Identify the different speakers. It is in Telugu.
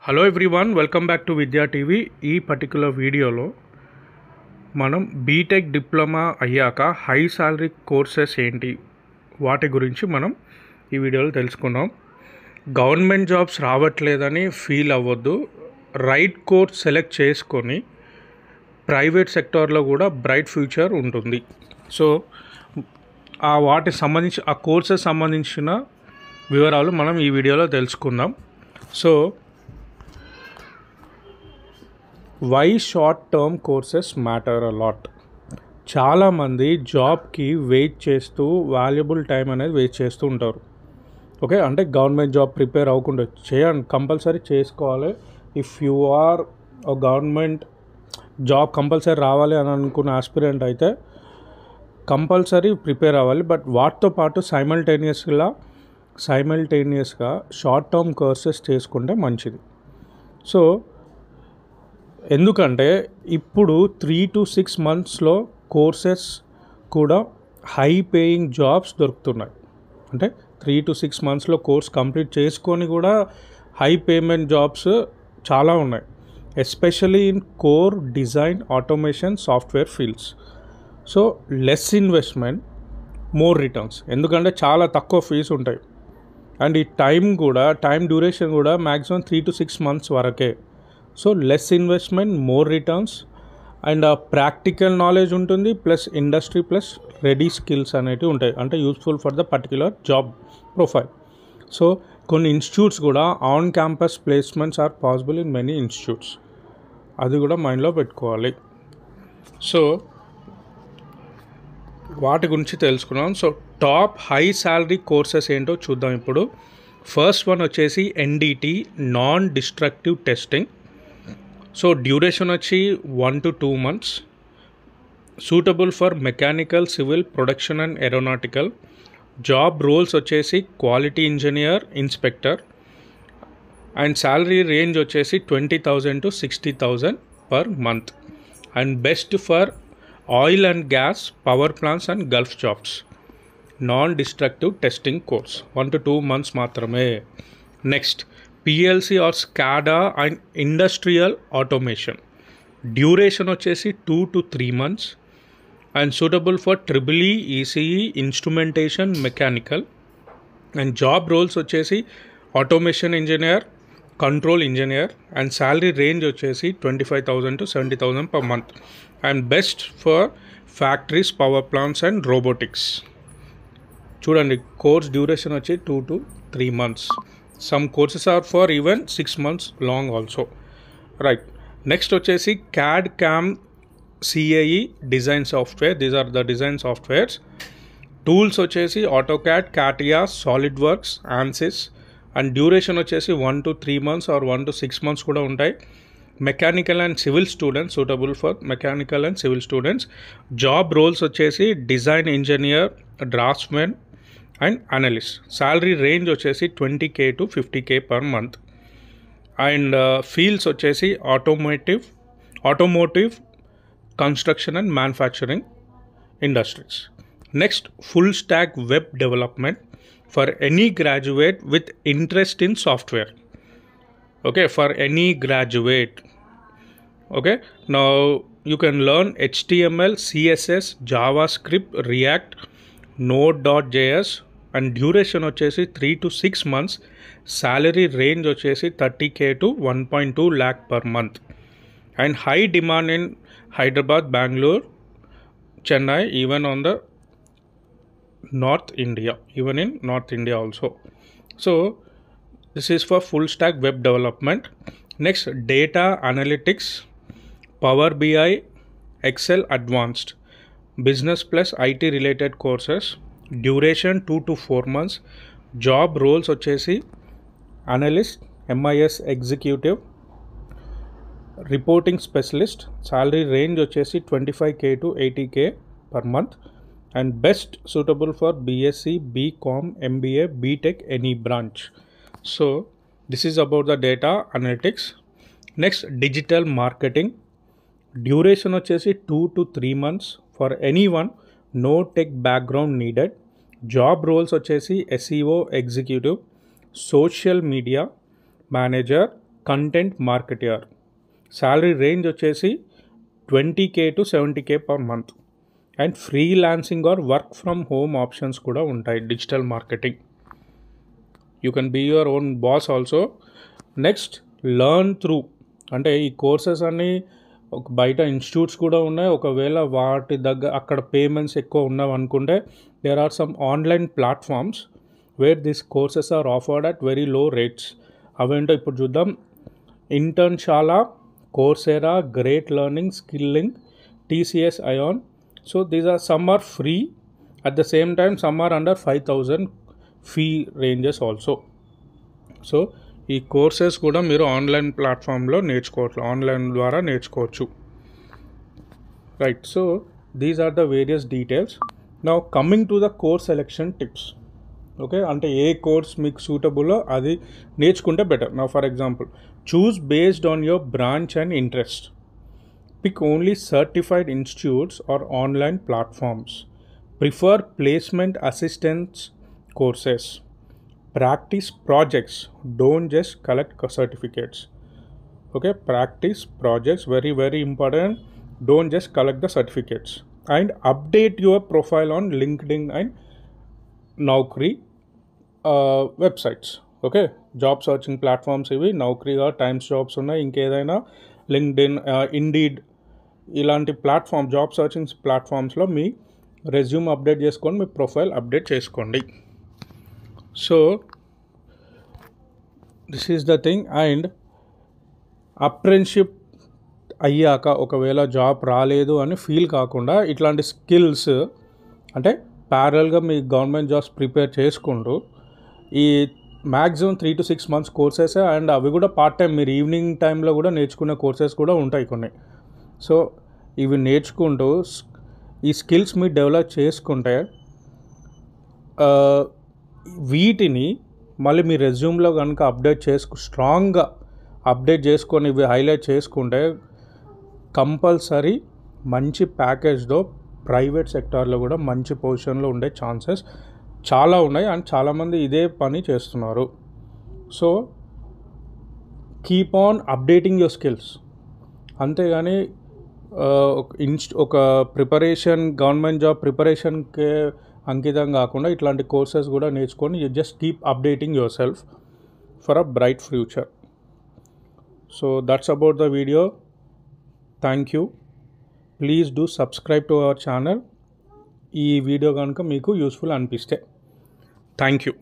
Speaker 1: Hello everyone, welcome back to విద్యా టీవీ. ఈ పర్టికులర్ వీడియోలో మనం బీటెక్ డిప్లొమా అయ్యాక హై సాలరీ కోర్సెస్ ఏంటి వాటి గురించి మనం ఈ వీడియోలో తెలుసుకున్నాం. గవర్నమెంట్ జాబ్స్ రావట్లేదని ఫీల్ అవ్వద్దు. రైట్ కోర్స్ సెలెక్ట్ చేసుకొని ప్రైవేట్ సెక్టార్లో కూడా బ్రైట్ ఫ్యూచర్ ఉంటుంది. సో వాటికి సంబంధించి ఆ కోర్సెస్ సంబంధించిన వివరాలు మనం ఈ వీడియోలో తెలుసుకుందాం. So why short term courses matter a lot. చాలామంది జాబ్కి వెయిట్ చేస్తూ వాల్యుబుల్ టైం అనేది వేస్ట్ చేస్తూ ఉంటారు. ఓకే, అంటే గవర్నమెంట్ జాబ్ ప్రిపేర్ అవ్వకుండా చేయండి, కంపల్సరీ చేసుకోవాలి. If you are government job compulsory రావాలి అని అనుకున్న ఆస్పిరెంట్ అయితే కంపల్సరీ ప్రిపేర్ అవ్వాలి. బట్ వాటితో పాటు సైమల్టేనియస్గా షార్ట్ టర్మ్ కోర్సెస్ చేసుకుంటే మంచిది. సో ఎందుకంటే ఇప్పుడు 3 to 6 monthsలో కోర్సెస్ కూడా హై పేయింగ్ జాబ్స్ దొరుకుతున్నాయి. అంటే 3 to 6 monthsలో కోర్స్ కంప్లీట్ చేసుకొని కూడా హై పేమెంట్ జాబ్స్ చాలా ఉన్నాయి, especially in core, design, automation, software fields. So less investment, more returns. ఎందుకంటే చాలా తక్కువ ఫీజు ఉంటాయి అండ్ ఈ టైం డ్యూరేషన్ కూడా మ్యాక్సిమం 3 to 6 months వరకే. So less investment, more returns and practical knowledge ఉంటుంది, plus industry plus ready skills అనేటివి ఉంటాయి, అంటే useful for the particular job profile. So కొన్ని ఇన్స్టిట్యూట్స్ కూడా on campus placements are possible in many institutes, అది కూడా మైండ్లో పెట్టుకోవాలి. సో వాటి గురించి తెలుసుకున్నాం. So top high salary courses ఏంటో చూద్దాం ఇప్పుడు. ఫస్ట్ వన్ వచ్చేసి NDT, non destructive testing. So duration వచ్చి 1 to 2 months, suitable for mechanical, civil, production and aeronautical. Job roles వచ్చేసి quality engineer, inspector and salary range వచ్చేసి 20,000 to 60,000 per month. And best for oil and gas, power plants and Gulf jobs. Non destructive testing course 1 to 2 months మాత్రమే. Next PLC or SCADA and industrial automation. Duration వచ్చేసి 2 to 3 months and suitable for triple ECE, instrumentation, mechanical. And job roles వచ్చేసి automation engineer, control engineer and salary range వచ్చేసి 25,000 to 70,000 per month. And best for factories, power plants and robotics. చూడండి, కోర్స్ డ్యూరేషన్ వచ్చి 2 to 3 months. Some courses are for even 6 months long also. Right. Next వచ్చేసి CAD CAM CAE design software. These are the design softwares. Tools వచ్చేసి AutoCAD, CATIA, SolidWorks, ANSYS. And duration వచ్చేసి 1 to 3 months or 1 to 6 months కూడా ఉంటాయి. Mechanical and civil students, suitable for mechanical and civil students. Job roles వచ్చేసి design engineer, draftsmen and analyst. Salary range వచ్చేసి 20K to 50K per month. And fields వచ్చేసి automotive, construction and manufacturing industries. Next full stack web development for any graduate with interest in software. Okay, for any graduate. Okay, now you can learn HTML, CSS, JavaScript, React, Node.js and duration వచ్చేసి 3 to 6 months. Salary range వచ్చేసి 30K to 1.2 lakh per month. And high demand in Hyderabad, Bangalore, Chennai, even in North India also. So this is for full stack web development. Next, data analytics, Power BI, Excel advanced. Business plus IT related courses. Duration 2 to 4 months. Job roles వచ్చేసి analyst, MIS executive, reporting specialist. Salary range వచ్చేసి 25K to 80K per month. And best suitable for BSc, BCom, MBA, BTech, any branch. So this is about the data analytics. Next, digital marketing. Duration వచ్చేసి 2 to 3 months for anyone, no tech background needed. Job roles వచ్చేసి SEO executive, social media manager, content marketer. Salary range వచ్చేసి 20K to 70K per month. And freelancing or work from home options కూడా ఉంటాయి. Digital marketing, you can be your own boss also. Next learn through, అంటే ఈ కోర్సెస్ అన్నీ ఒక బయట ఇన్స్టిట్యూట్స్ కూడా ఉన్నాయి. ఒకవేళ వాటి దగ్గర అక్కడ పేమెంట్స్ ఎక్కువ ఉన్నవి అనుకుంటే there are some online platforms where this courses are offered at very low rates. అవేంటో ఇప్పుడు చూద్దాం. Internshala, Coursera, Great Learning, skilling, TCS Ion. So these are, some are free, at the same time some are under 5,000 fee ranges also. So ఈ కోర్సెస్ కూడా మీరు ఆన్లైన్ ప్లాట్ఫామ్లో నేర్చుకోవచ్చు, ఆన్లైన్ ద్వారా నేర్చుకోవచ్చు. Right, so these are the various details. Now coming to the course selection tips. Okay, అంటే ఏ కోర్స్ మీకు సూటబుల్లో అది నేర్చుకుంటే better. Now for example, choose based on your branch and interest. Pick only certified institutes or online platforms. Prefer placement assistance courses. Practice projects. Don't just collect certificates. Okay, practice projects, very very important. Don't just collect the certificates. And update your profile on LinkedIn and Naukri websites. Okay, job searching platforms ఇవి Naukri or Times Jobs ఉన్నాయి. ఇంకేదైనా లింక్డ్ఇన్, ఇండీడ్ ఇలాంటి ప్లాట్ఫామ్, జాబ్ సర్చింగ్ ప్లాట్ఫామ్స్లో మీ రెజ్యూమ్ అప్డేట్ చేసుకోండి, మీ ప్రొఫైల్ అప్డేట్ చేసుకోండి. So this is the thing. And apprenticeship అయ్యాక ఒకవేళ జాబ్ రాలేదు అని ఫీల్ కాకుండా ఇట్లాంటి స్కిల్స్, అంటే ప్యారల్గా మీ గవర్నమెంట్ జాబ్స్ ప్రిపేర్ చేసుకుంటూ ఈ maximum 3 to 6 months courses, and అవి కూడా పార్ట్ టైం, మీరు ఈవినింగ్ టైంలో కూడా నేర్చుకునే కోర్సెస్ కూడా ఉంటాయి కొన్ని. సో ఇవి నేర్చుకుంటూ ఈ స్కిల్స్ మీరు డెవలప్ చేసుకుంటే వీటిని మళ్ళీ మీ రెజ్యూమ్లో కనుక స్ట్రాంగ్గా అప్డేట్ చేసుకొని ఇవి హైలైట్ చేసుకుంటే కంపల్సరీ మంచి ప్యాకేజ్తో ప్రైవేట్ సెక్టార్లో కూడా మంచి పొజిషన్లో ఉండే ఛాన్సెస్ చాలా ఉన్నాయి. అండ్ చాలామంది ఇదే పని చేస్తున్నారు. So keep on updating your skills. అంతేగాని ఒక ప్రిపరేషన్, గవర్నమెంట్ జాబ్ ప్రిపరేషన్కే అంకితం కాకుండా ఇట్లాంటి కోర్సెస్ కూడా నేర్చుకొని you just keep updating your self for a bright future. So that's about the video. Thank you. Please do subscribe to our channel ఈ వీడియో కనుక మీకు యూస్ఫుల్ అనిపిస్తే. Thank you.